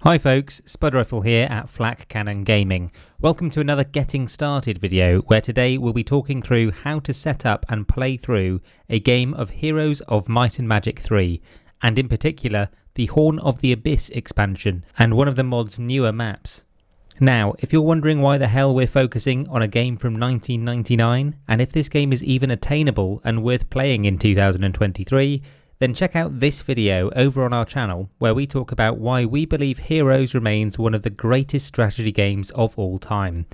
Hi folks, Spudrifle here at FlakCannonGaming. Welcome to another Getting Started video where today we'll be talking through how to set up and play through a game of Heroes of Might and Magic 3, and in particular the Horn of the Abyss expansion and one of the mod's newer maps. Now, if you're wondering why the hell we're focusing on a game from 1999 and if this game is even attainable and worth playing in 2023, then check out this video over on our channel where we talk about why we believe Heroes remains one of the greatest strategy games of all time,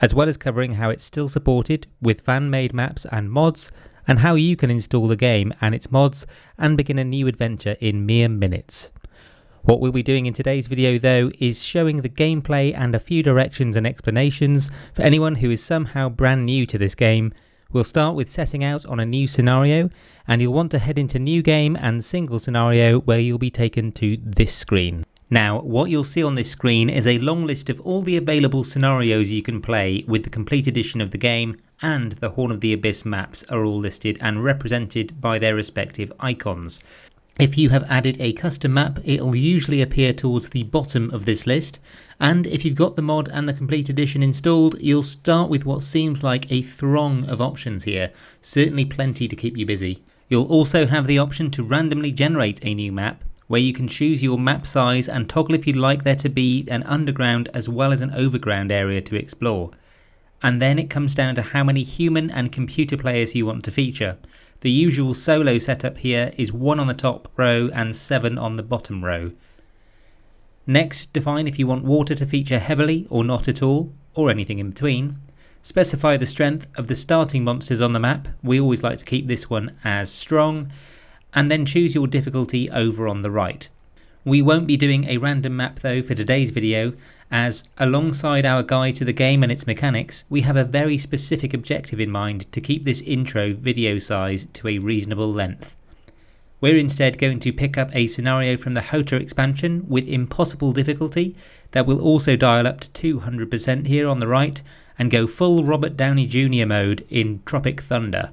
as well as covering how it's still supported with fan-made maps and mods, and how you can install the game and its mods and begin a new adventure in mere minutes. What we'll be doing in today's video though is showing the gameplay and a few directions and explanations for anyone who is somehow brand new to this game. We'll start with setting out on a new scenario, and you'll want to head into new game and single scenario where you'll be taken to this screen. Now, what you'll see on this screen is a long list of all the available scenarios you can play with the complete edition of the game, and the Horn of the Abyss maps are all listed and represented by their respective icons. If you have added a custom map, it'll usually appear towards the bottom of this list, and if you've got the mod and the complete edition installed, you'll start with what seems like a throng of options here, certainly plenty to keep you busy. You'll also have the option to randomly generate a new map, where you can choose your map size and toggle if you'd like there to be an underground as well as an overground area to explore. And then it comes down to how many human and computer players you want to feature. The usual solo setup here is 1 on the top row and 7 on the bottom row. Next, define if you want water to feature heavily or not at all, or anything in between. Specify the strength of the starting monsters on the map. We always like to keep this one as strong. And then choose your difficulty over on the right. We won't be doing a random map though for today's video, as alongside our guide to the game and its mechanics, we have a very specific objective in mind to keep this intro video size to a reasonable length. We're instead going to pick up a scenario from the HOTA expansion with impossible difficulty that will also dial up to 200% here on the right and go full Robert Downey Jr. mode in Tropic Thunder.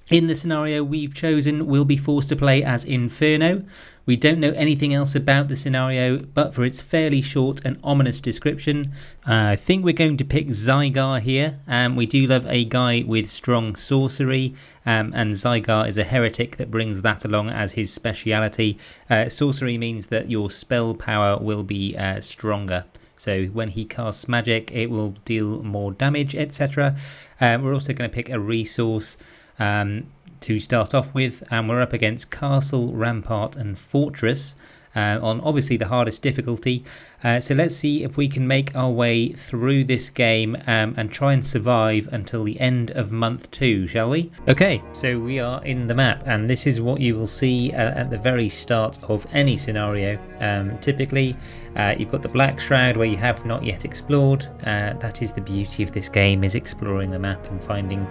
In the scenario we've chosen, we'll be forced to play as Inferno. We don't know anything else about the scenario, but for its fairly short and ominous description, I think we're going to pick Zygar here. We do love a guy with strong sorcery, and Zygar is a heretic that brings that along as his speciality. Sorcery means that your spell power will be stronger. So when he casts magic, it will deal more damage, etc. We're also going to pick a resource to start off with, and we're up against Castle, Rampart and Fortress on obviously the hardest difficulty. So let's see if we can make our way through this game and try and survive until the end of month 2, shall we? Okay, so we are in the map, and this is what you will see at the very start of any scenario. Typically you've got the Black Shroud where you have not yet explored. That is the beauty of this game, is exploring the map and finding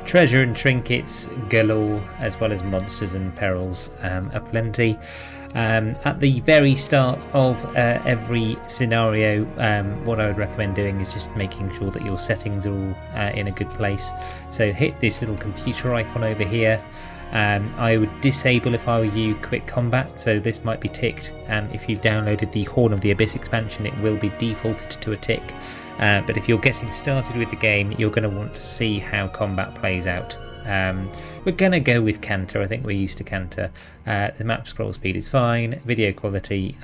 treasure and trinkets galore, as well as monsters and perils aplenty. At the very start of every scenario, what I would recommend doing is just making sure that your settings are all in a good place. So hit this little computer icon over here. I would disable, if I were you, quick combat, so this might be ticked. If you've downloaded the Horn of the Abyss expansion, it will be defaulted to a tick. But if you're getting started with the game, you're going to want to see how combat plays out. We're going to go with Canter. I think we're used to Canter. The map scroll speed is fine. Video quality,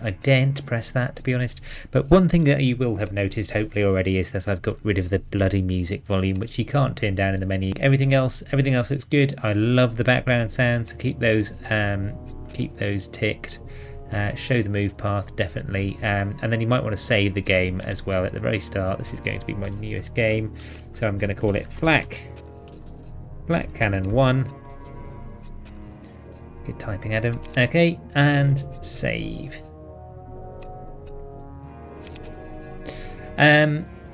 I daren't press that, to be honest. But one thing that you will have noticed hopefully already is that I've got rid of the bloody music volume, which you can't turn down in the menu. Everything else looks good. I love the background sounds, so keep those ticked. Show the move path, definitely, and then you might want to save the game as well at the very start. This is going to be my newest game, so I'm going to call it FlakCannon 1. Good typing, Adam. Okay, and save.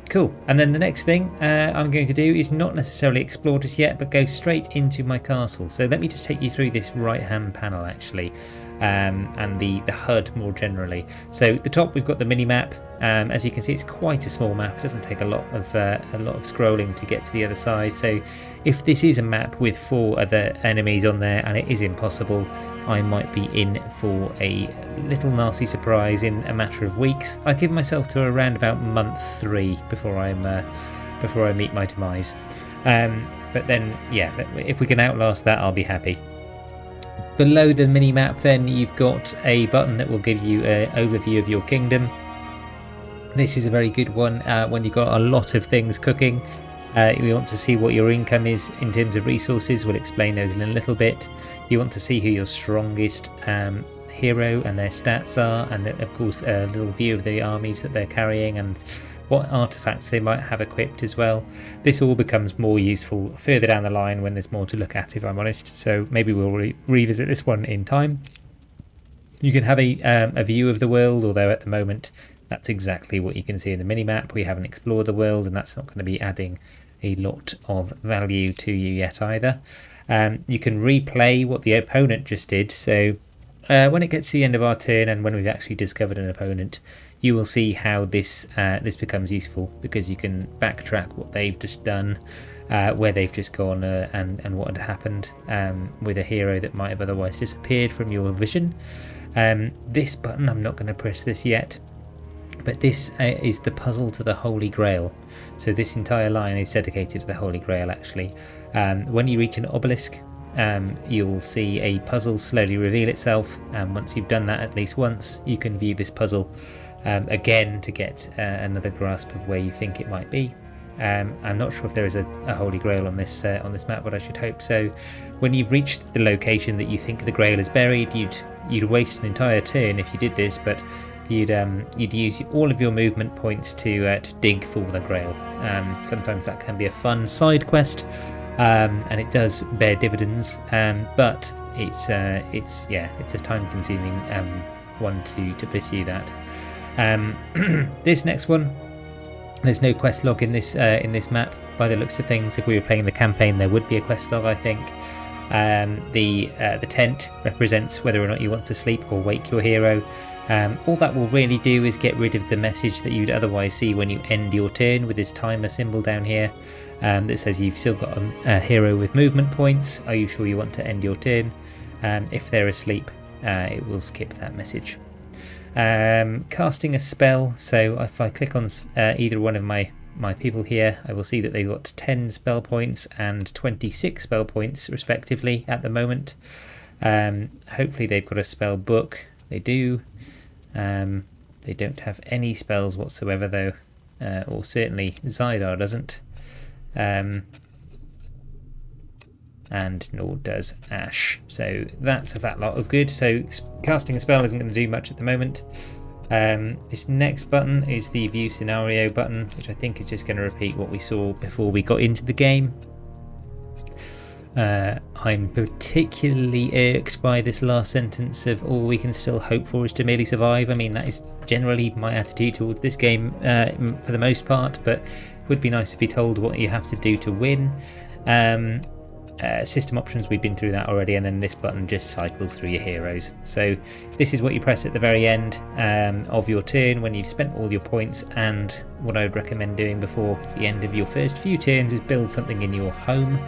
Cool. And then the next thing I'm going to do is not necessarily explore just yet, but go straight into my castle. So let me just take you through this right hand panel actually. and the HUD more generally. So at the top we've got the mini map. As you can see, it's quite a small map. It doesn't take a lot of scrolling to get to the other side. So if this is a map with 4 other enemies on there and it is impossible, I might be in for a little nasty surprise in a matter of weeks. I give myself to around about month 3 before I meet my demise. But then, yeah, if we can outlast that, I'll be happy. Below the mini map, then you've got a button that will give you an overview of your kingdom. This is a very good one when you've got a lot of things cooking. You want to see what your income is in terms of resources. We'll explain those in a little bit. You want to see who your strongest hero and their stats are, and of course a little view of the armies that they're carrying and what artifacts they might have equipped as well. This all becomes more useful further down the line when there's more to look at, if I'm honest, so maybe we'll revisit this one in time. You can have a view of the world, although at the moment that's exactly what you can see in the mini-map. We haven't explored the world, and that's not going to be adding a lot of value to you yet either. You can replay what the opponent just did, so when it gets to the end of our turn and when we've actually discovered an opponent, you will see how this becomes useful, because you can backtrack what they've just done, where they've just gone, and what had happened with a hero that might have otherwise disappeared from your vision. This button, I'm not going to press this yet, but this is the puzzle to the Holy Grail. So this entire line is dedicated to the Holy Grail, actually. When you reach an obelisk, you'll see a puzzle slowly reveal itself, and once you've done that at least once, you can view this puzzle again to get another grasp of where you think it might be. I'm not sure if there is a Holy Grail on this map, but I should hope so. When you've reached the location that you think the Grail is buried, you'd waste an entire turn if you did this, but you'd use all of your movement points to dig for the Grail. Sometimes that can be a fun side quest, and it does bear dividends, but it's a time-consuming one to pursue that. This next one, there's no quest log in this map by the looks of things. If we were playing the campaign, there would be a quest log, I think. The tent represents whether or not you want to sleep or wake your hero. All that will really do is get rid of the message that you'd otherwise see when you end your turn with this timer symbol down here that says you've still got a hero with movement points. Are you sure you want to end your turn? If they're asleep, it will skip that message. Casting a spell, so if I click on either one of my people here, I will see that they've got 10 spell points and 26 spell points respectively at the moment. Hopefully they've got a spell book. They do. They don't have any spells whatsoever though, or certainly Zydar doesn't, and nor does Ash, so that's a fat lot of good. So casting a spell isn't going to do much at the moment. This next button is the view scenario button, which I think is just going to repeat what we saw before we got into the game. I'm particularly irked by this last sentence of all we can still hope for is to merely survive. I mean, that is generally my attitude towards this game for the most part, but it would be nice to be told what you have to do to win. System options, we've been through that already, and then this button just cycles through your heroes. So this is what you press at the very end of your turn when you've spent all your points, and what I would recommend doing before the end of your first few turns is build something in your home,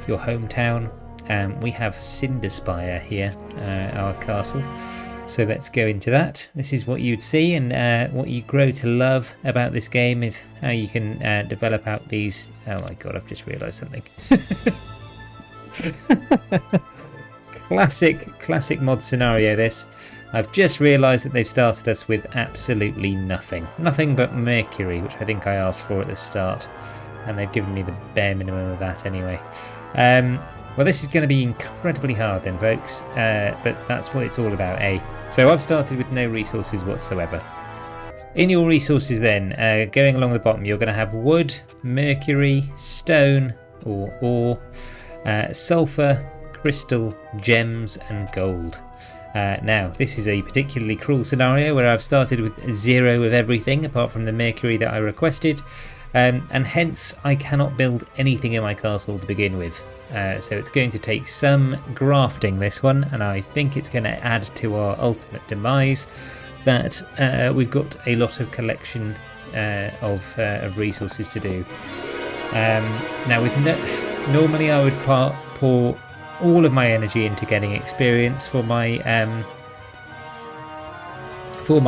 your hometown. We have Cinderspire here, our castle, so let's go into that. This is what you'd see, and what you grow to love about this game is how you can develop out these. Oh my god, I've just realised something. classic mod scenario this. I've just realised that they've started us with absolutely nothing but Mercury, which I think I asked for at the start, and they've given me the bare minimum of that anyway. Well, this is going to be incredibly hard then, folks, but that's what it's all about, eh? So I've started with no resources whatsoever. In your resources then, going along the bottom, you're going to have wood, mercury, stone or ore, sulfur, crystal, gems and gold. Now this is a particularly cruel scenario where I've started with 0 of everything apart from the mercury that I requested, and hence I cannot build anything in my castle to begin with. so it's going to take some grafting, this one, and I think it's going to add to our ultimate demise that we've got a lot of collection of resources to do. Now, normally I would pour all of my energy into getting experience for my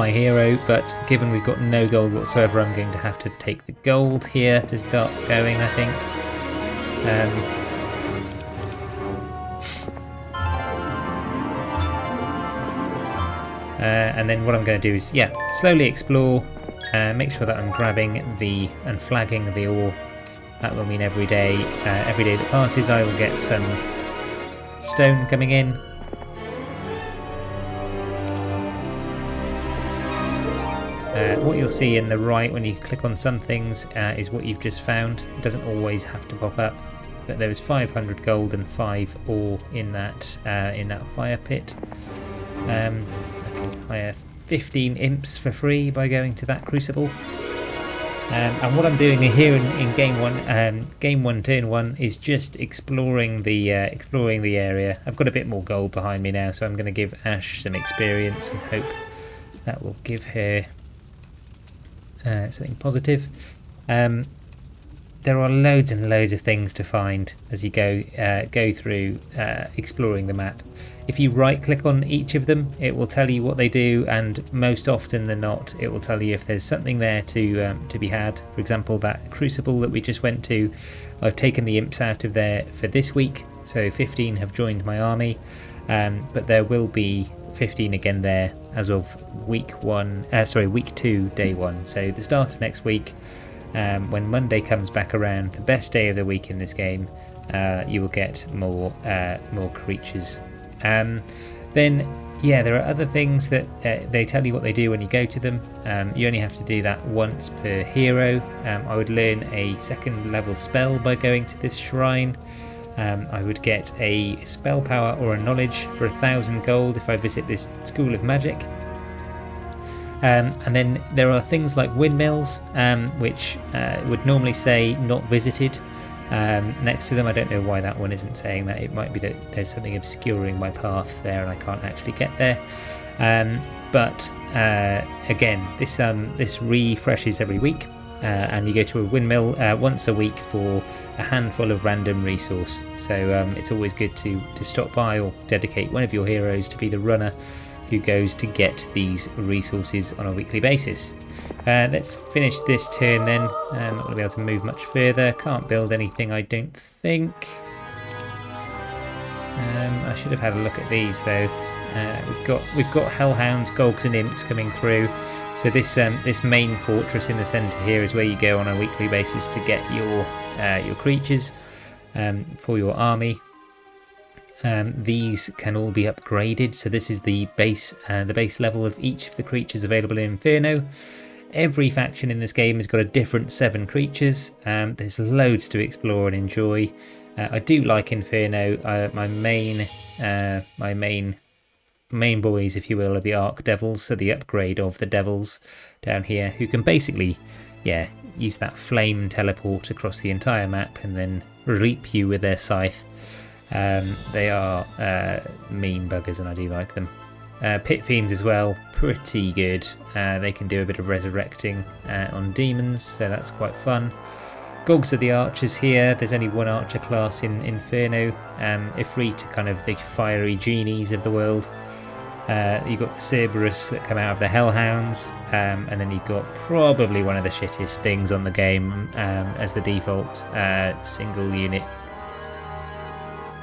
hero, but given we've got no gold whatsoever, I'm going to have to take the gold here to start going, I think. And then what I'm going to do is, slowly explore, make sure that I'm grabbing and flagging the ore. That will mean every day that passes I will get some stone coming in. What you'll see in the right when you click on some things is what you've just found. It doesn't always have to pop up, but there was 500 gold and 5 ore in that fire pit. I can hire 15 imps for free by going to that crucible. And what I'm doing here in game one, turn 1, is just exploring the area. I've got a bit more gold behind me now, so I'm going to give Ash some experience and hope that will give her something positive. There are loads and loads of things to find as you go through exploring the map. If you right click on each of them, it will tell you what they do, and most often than not it will tell you if there's something there to be had. For example, that crucible that we just went to, I've taken the imps out of there for this week, so 15 have joined my army, but there will be 15 again there as of week 2 day 1, so the start of next week. When Monday comes back around, the best day of the week in this game, you will get more creatures. Then there are other things that they tell you what they do when you go to them. You only have to do that once per hero. I would learn a 2nd level spell by going to this shrine. I would get a spell power or a knowledge for 1,000 gold if I visit this school of magic. And then there are things like windmills, which would normally say not visited next to them. I don't know why that one isn't saying that. It might be that there's something obscuring my path there and I can't actually get there. But again, this refreshes every week, and you go to a windmill once a week for a handful of random resource. So it's always good to stop by or dedicate one of your heroes to be the runner who goes to get these resources on a weekly basis. Let's finish this turn then. I'm not going to be able to move much further. Can't build anything, I don't think. I should have had a look at these though. We've got hellhounds, golgs and imps coming through. So this main fortress in the centre here is where you go on a weekly basis to get your creatures for your army. These can all be upgraded, so this is the base level of each of the creatures available in Inferno. Every faction in this game has got a different 7 creatures. There's loads to explore and enjoy. I do like Inferno. My main boys, if you will, are the Arc Devils, so the upgrade of the Devils down here, who can basically use that flame teleport across the entire map and then reap you with their scythe. They are mean buggers and I do like them. Pit Fiends as well, pretty good. They can do a bit of resurrecting on demons, so that's quite fun. Gogs are the archers here. There's only one archer class in Inferno. Ifrit are kind of the fiery genies of the world. You've got Cerberus that come out of the Hellhounds, and then you've got probably one of the shittest things on the game as the default single unit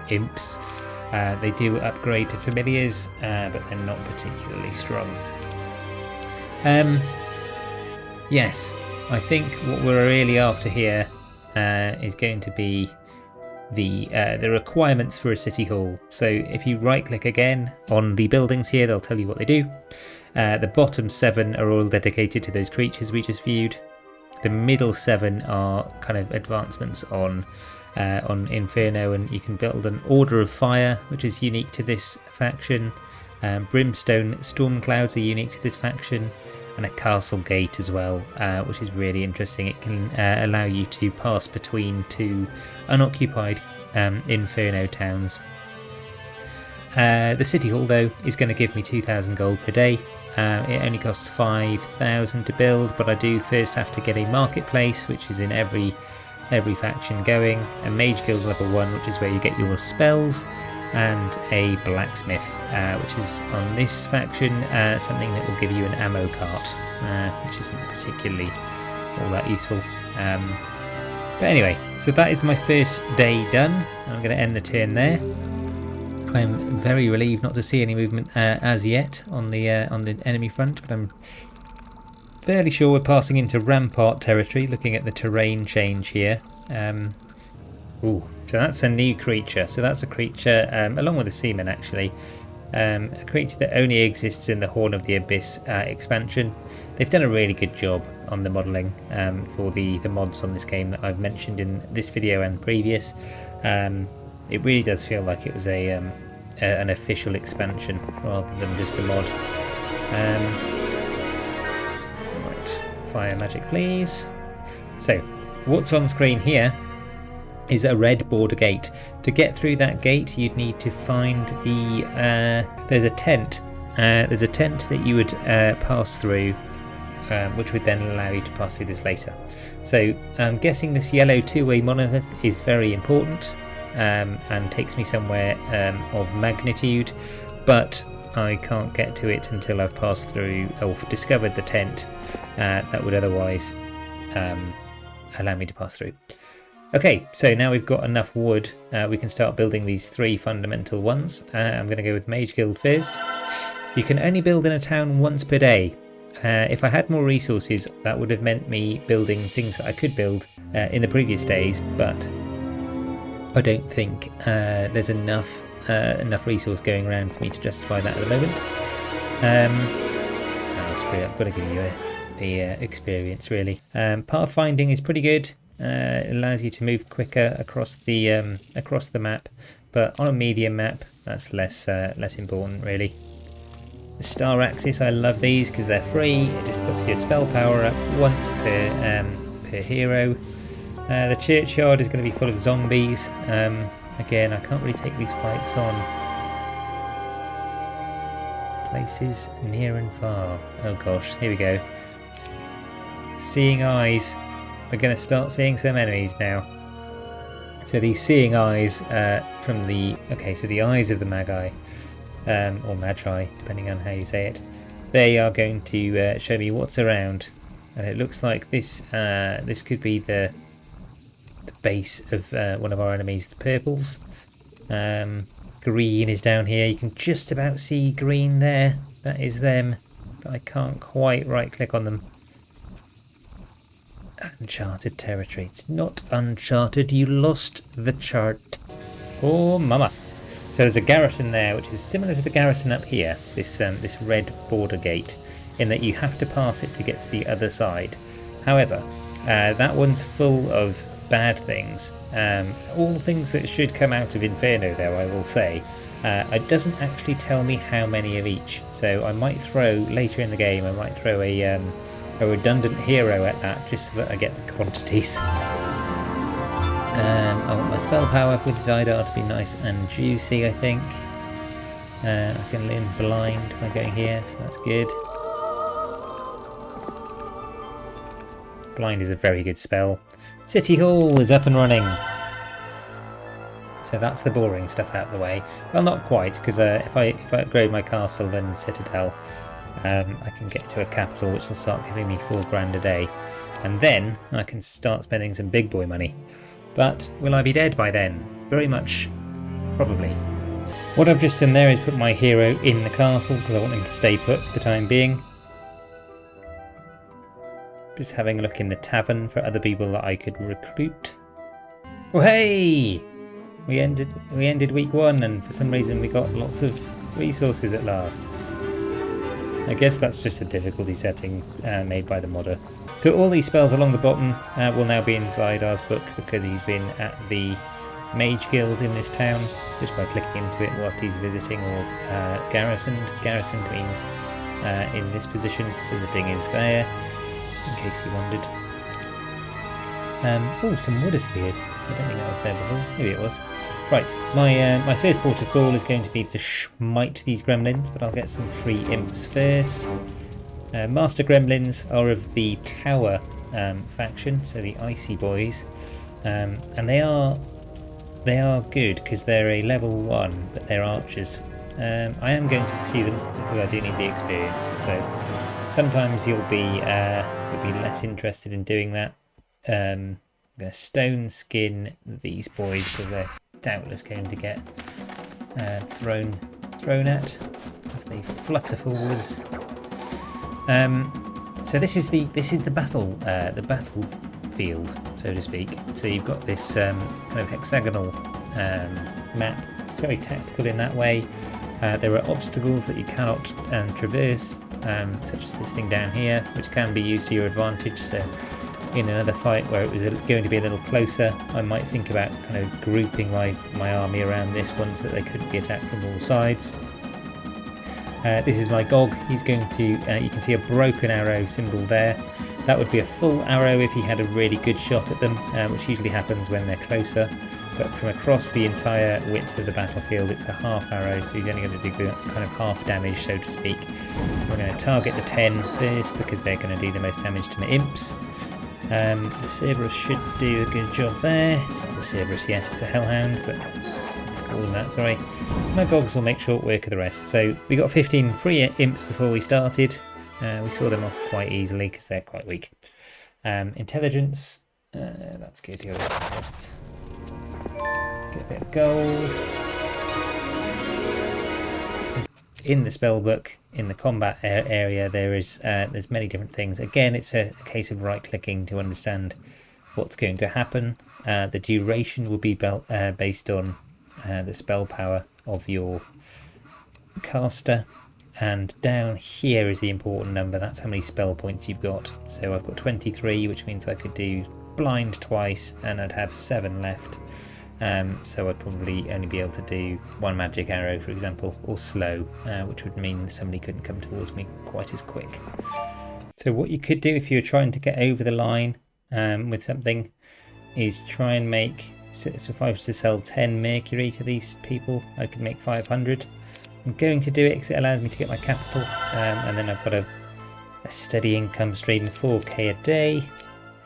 imps. They do upgrade to familiars, but they're not particularly strong. Yes, I think what we're really after here is going to be the requirements for a city hall. So if you right click again on the buildings here, they'll tell you what they do. The bottom 7 are all dedicated to those creatures we just viewed. The middle 7 are kind of advancements on Inferno, and you can build an Order of Fire, which is unique to this faction. Brimstone Storm Clouds are unique to this faction. and a castle gate as well, which is really interesting. It can allow you to pass between two unoccupied Inferno towns. The city hall though is going to give me 2,000 gold per day. It only costs 5,000 to build, but I do first have to get a marketplace, which is in every faction going, a mage guild level 1, which is where you get your spells, and a blacksmith, which is on this faction something that will give you an ammo cart, which isn't particularly all that useful. But anyway, so that is my first day done. I'm going to end the turn there. I'm very relieved not to see any movement as yet on the enemy front, but I'm fairly sure we're passing into Rampart territory, looking at the terrain change here. Ooh, so that's a new creature. So that's a creature, along with the Seaman actually, a creature that only exists in the Horn of the Abyss expansion. They've done a really good job on the modelling for the mods on this game that I've mentioned in this video and previous. It really does feel like it was an official expansion rather than just a mod. Right, fire magic please. So, what's on screen here is a red border gate. To get through that gate, you'd need to find the... there's a tent. There's a tent that you would pass through, which would then allow you to pass through this later. So, I'm guessing this yellow two-way monolith is very important. And takes me somewhere of magnitude, but I can't get to it until I've passed through or discovered the tent that would otherwise allow me to pass through. Okay, so now we've got enough wood, we can start building these 3 fundamental ones. I'm going to go with Mage Guild first. You can only build in a town once per day. If I had more resources, that would have meant me building things that I could build in the previous days, but I don't think there's enough resource going around for me to justify that at the moment. I've got to give you the experience really. Pathfinding is pretty good. It allows you to move quicker across the map, but on a medium map that's less important really. The star axis, I love these because they're free. It just puts your spell power up once per hero. The churchyard is going to be full of zombies. Again, I can't really take these fights on. Places near and far. Oh gosh, here we go. Seeing eyes. We're going to start seeing some enemies now. So these seeing eyes from the... Okay, so the eyes of the Magi, or Magi, depending on how you say it. They are going to show me what's around. And it looks like this could be the base of one of our enemies, the purples. Green is down here. You can just about see green there. That is them, but I can't quite right click on them. Uncharted territory. It's not uncharted. You lost the chart. Oh mama. So there's a garrison there, which is similar to the garrison up here, this red border gate, in that you have to pass it to get to the other side. However, that one's full of bad things, all things that should come out of Inferno though, I will say. It doesn't actually tell me how many of each, so I might throw, later in the game, I might throw a redundant hero at that, just so that I get the quantities. I want my spell power with Zydar to be nice and juicy, I think. I can learn blind by going here, so that's good. Blind is a very good spell. City Hall is up and running. So that's the boring stuff out of the way. Well, not quite, because if I upgrade my castle then Citadel, I can get to a capital which will start giving me 4 grand a day. And then I can start spending some big boy money. But will I be dead by then? Very much, probably. What I've just done there is put my hero in the castle because I want him to stay put for the time being. Just having a look in the tavern for other people that I could recruit. Oh hey! We ended week 1 and for some reason we got lots of resources at last. I guess that's just a difficulty setting made by the modder. So all these spells along the bottom will now be in Zydar's book because he's been at the Mage Guild in this town just by clicking into it whilst he's visiting or garrisoned. Garrisoned means in this position. Visiting is there, in case you wondered. Oh, some wood has appeared. I don't think that was there before. Maybe it was. Right, my first port of call is going to be to smite these gremlins, but I'll get some free imps first. Master gremlins are of the tower faction, so the icy boys, and they are good because they're a level 1, but they're archers. I am going to pursue them because I do need the experience. So sometimes you'll be less interested in doing that. I'm going to stone skin these boys because they're doubtless going to get thrown at as they flutter forwards. So this is the battlefield, so to speak. So you've got this kind of hexagonal map. It's very tactical in that way. There are obstacles that you cannot traverse, such as this thing down here, which can be used to your advantage. So in another fight where it was going to be a little closer, I might think about kind of grouping my army around this one so that they couldn't be attacked from all sides. This is my Gog. He's going to, you can see a broken arrow symbol there. That would be a full arrow if he had a really good shot at them, which usually happens when they're closer. But from across the entire width of the battlefield, it's a half arrow, so he's only going to do kind of half damage, so to speak. We're going to target the 10 first because they're going to do the most damage to my imps. The Cerberus should do a good job there. It's not the Cerberus yet, it's a Hellhound, but let's call them that, sorry. My Gogs will make short work of the rest. So we got 15 free imps before we started. We saw them off quite easily because they're quite weak. Intelligence, that's good. Get a bit of gold. In the spellbook, in the combat area, there's many different things. Again, it's a case of right-clicking to understand what's going to happen. The duration will be based on the spell power of your caster, and down here is the important number. That's how many spell points you've got. So I've got 23, which means I could do blind twice, and I'd have 7 left. So I'd probably only be able to do 1 magic arrow, for example, or slow, which would mean somebody couldn't come towards me quite as quick. So what you could do if you're trying to get over the line with something is try and make, so if I was to sell 10 mercury to these people, I could make 500. I'm going to do it because it allows me to get my capital, and then I've got a steady income stream, 4k a day.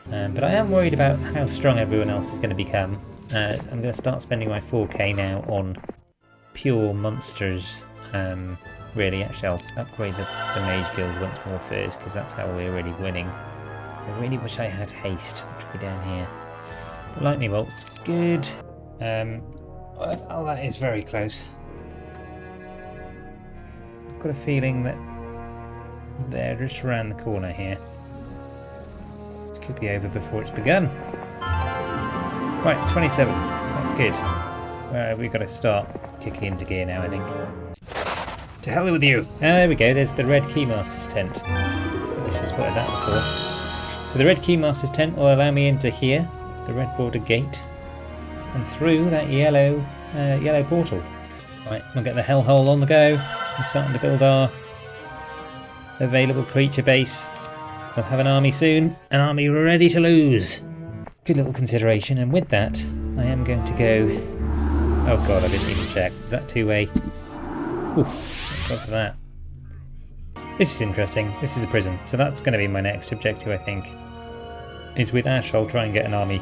But I am worried about how strong everyone else is going to become. I'm going to start spending my 4k now on pure monsters. Really, actually, I'll upgrade the Mage Guild once more first, because that's how we're really winning. I really wish I had haste, which would be down here. The lightning bolt's good. Oh, that is very close. I've got a feeling that they're just around the corner here. This could be over before it's begun. Right, 27. That's good. We've got to start kicking into gear now, I think. To hell with you! There we go, there's the Red Keymaster's tent. I should have spotted that before. So the Red Keymaster's tent will allow me into here, the red border gate, and through that yellow portal. Right, we'll get the hellhole on the go. We're starting to build our available creature base. We'll have an army soon, an army ready to lose. Good little consideration, and with that, I am going to go... Oh god, I didn't even check. Was that two-way? Ooh, thank God for that. This is interesting. This is a prison, so that's going to be my next objective, I think. Is with Ash, I'll try and get an army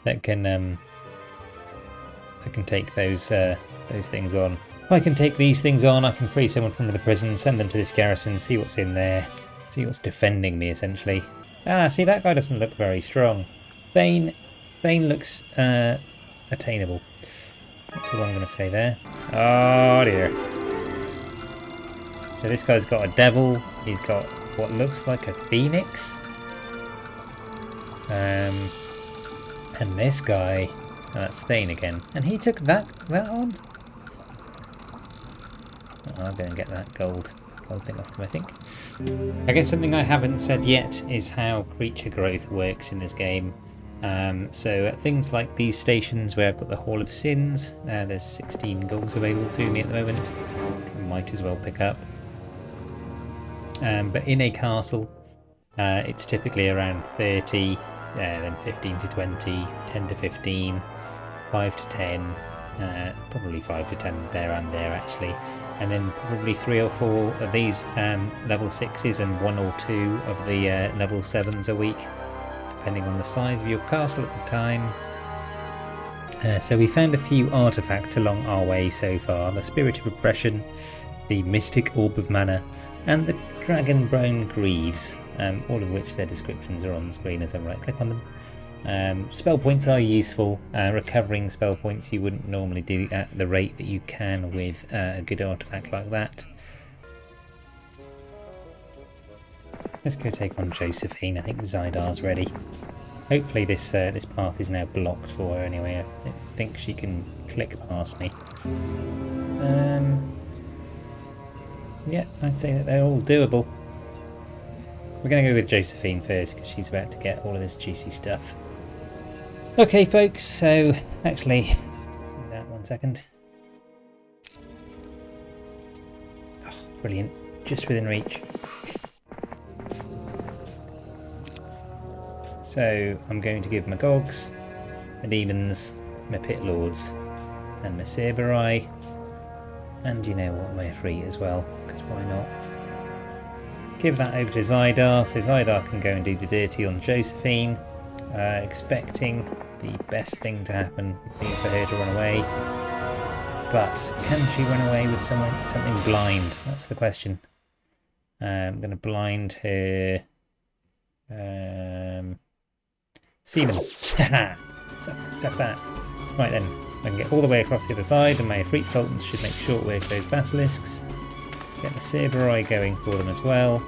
that can take those things on. If I can take these things on, I can free someone from the prison, send them to this garrison, see what's in there, see what's defending me, essentially. Ah, see, that guy doesn't look very strong. Bane looks attainable. That's all I'm going to say there. Oh dear. So this guy's got a devil. He's got what looks like a phoenix. And this guy, oh, that's Thane again. And he took that on? Oh, I'll go and get that gold thing off them, I think. I guess something I haven't said yet is how creature growth works in this game. So at things like these stations where I've got the Hall of Sins, there's 16 goals available to me at the moment, which I might as well pick up. But in a castle, it's typically around 30, then 15 to 20, 10 to 15, 5 to 10, probably 5 to 10 there and there actually, and then probably 3 or 4 of these level 6s and 1 or 2 of the level 7s a week, depending on the size of your castle at the time. So we found a few artifacts along our way so far: the Spirit of Oppression, the Mystic Orb of Mana, and the Dragon Bone Greaves, all of which their descriptions are on the screen as I right click on them. Spell points are useful, recovering spell points you wouldn't normally do at the rate that you can with a good artifact like that. Let's go take on Josephine. I think Zydar's ready. Hopefully this this path is now blocked for her anyway. I think she can click past me. Yeah, I'd say that they're all doable. We're going to go with Josephine first because she's about to get all of this juicy stuff. Okay folks, so actually, do that 1 second. Oh, brilliant, just within reach. So I'm going to give my Gogs, my Demons, my Pit Lords, and my Cerberus, and you know what, my Efreet as well, because why not? Give that over to Zydar, so Zydar can go and do the dirty on Josephine, expecting the best thing to happen would be for her to run away. But can she run away with something blind? That's the question. I'm going to blind her... Seaman. Haha! Suck that. Right then, I can get all the way across the other side, and my Efreet Sultans should make short work of those basilisks. Get the Cerberus going for them as well.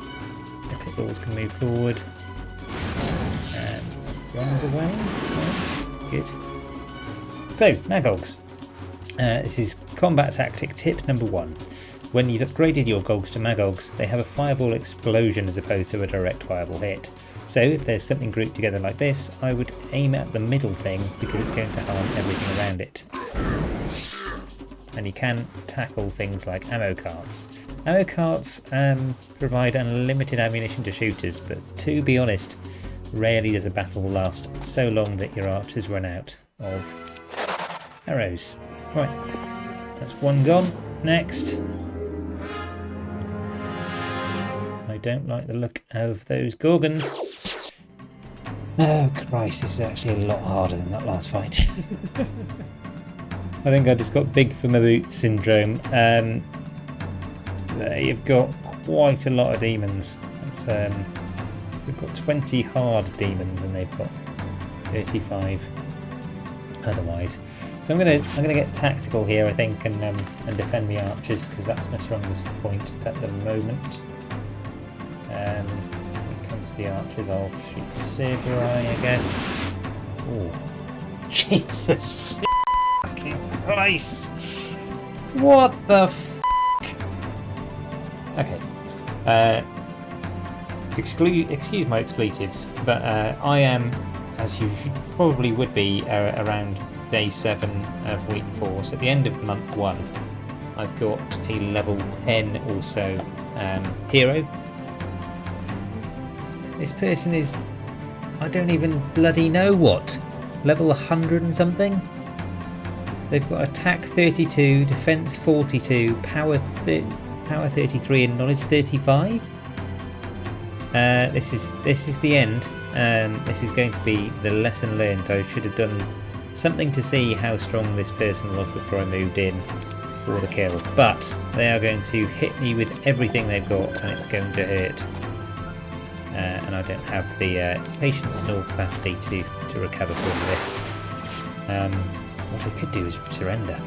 The Pit Lords can move forward. Runs away. Right. Good. So, Magogs. This is combat tactic tip number 1. When you've upgraded your Gogs to Magogs, they have a fireball explosion as opposed to a direct fireball hit. So if there's something grouped together like this, I would aim at the middle thing because it's going to harm everything around it. And you can tackle things like ammo carts. Ammo carts provide unlimited ammunition to shooters, but to be honest, rarely does a battle last so long that your archers run out of arrows. Right, that's one gone. Next. I don't like the look of those Gorgons. Oh Christ, this is actually a lot harder than that last fight. I think I just got big for my boots syndrome. They've got quite a lot of demons. It's, we've got 20 hard demons and they've got 35 otherwise. So I'm gonna get tactical here, I think, and defend the archers because that's my strongest point at the moment. When it comes to the archers, I'll shoot the Cerberus, I guess. Oh, Jesus fucking Christ! What the f***? Okay. Excuse my expletives, but I am, as you probably would be, around day 7 of week 4. So at the end of month 1, I've got a level 10 or so hero. This person is, I don't even bloody know what, level 100 and something? They've got attack 32, defense 42, power 33 and knowledge 35. This is the end. This is going to be the lesson learned. I should have done something to see how strong this person was before I moved in for the kill. But they are going to hit me with everything they've got, and it's going to hurt. And I don't have the patience nor capacity to recover from this. What I could do is surrender.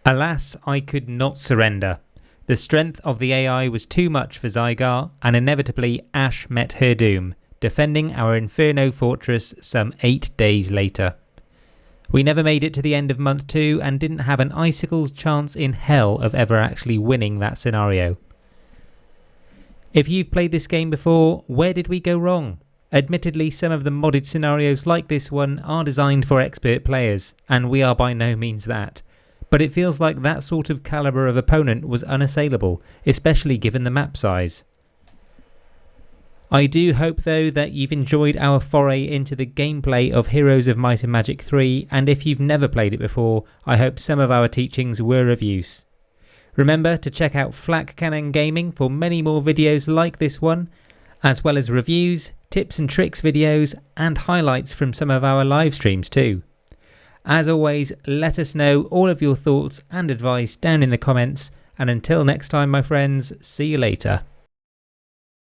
Alas, I could not surrender. The strength of the AI was too much for Zygar, and inevitably Ash met her doom, defending our Inferno fortress some 8 days later. We never made it to the end of month 2 and didn't have an icicle's chance in hell of ever actually winning that scenario. If you've played this game before, where did we go wrong? Admittedly, some of the modded scenarios like this one are designed for expert players, and we are by no means that. But it feels like that sort of calibre of opponent was unassailable, especially given the map size. I do hope though that you've enjoyed our foray into the gameplay of Heroes of Might and Magic 3, and if you've never played it before, I hope some of our teachings were of use. Remember to check out FlakCannonGaming for many more videos like this one, as well as reviews, tips and tricks videos, and highlights from some of our live streams too. As always, let us know all of your thoughts and advice down in the comments, and until next time my friends, see you later.